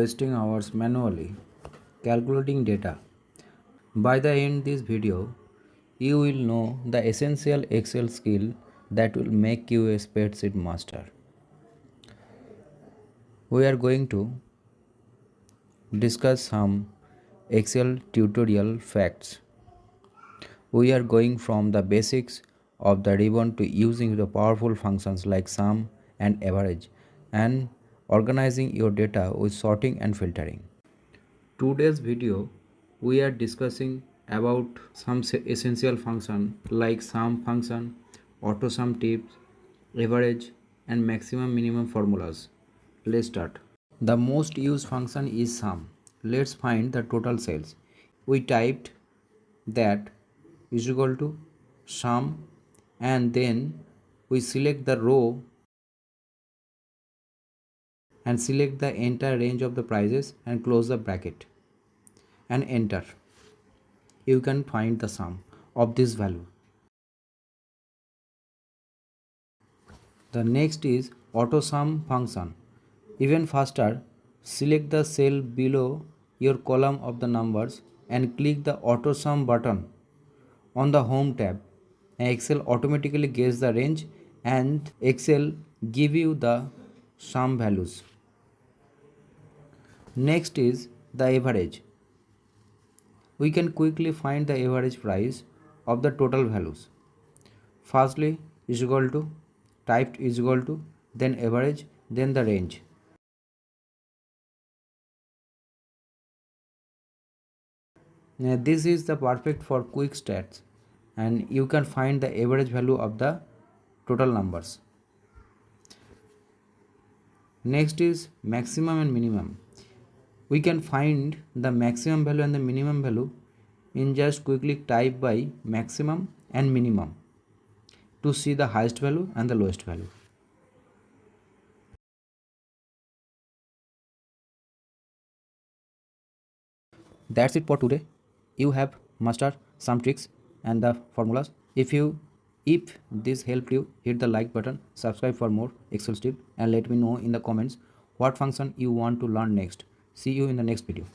wasting hours manually calculating data. By the end this video, you will know the essential Excel skill that will make you a spreadsheet master. We are going to discuss some Excel tutorial facts. We are going from the basics of the ribbon to using the powerful functions like sum and average and organizing your data with sorting and filtering. Today's video we are discussing about some essential function like sum function, AutoSum tips, average and maximum minimum formulas. Let's start. The most used function is sum. Let's find the total sales. We typed that is equal to sum and then we select the row and select the entire range of the prices and close the bracket and enter. You can find the sum of this value. The next is AutoSum function. Even faster, select the cell below your column of the numbers and click the AutoSum button on the home tab. Excel automatically gets the range and Excel give you the sum values. Next is the average. We can quickly find the average price of the total values. Firstly is equal to, typed is equal to, then average, then the range. Now this is the perfect for quick stats and you can find the average value of the total numbers. Next is maximum and minimum. We can find the maximum value and the minimum value in just quickly type by maximum and minimum to see the highest value and the lowest value. That's it for today. You have mastered some tricks and the formulas. If this helped you, hit the like button, subscribe for more Excel tips and let me know in the comments what function you want to learn next. See you in the next video.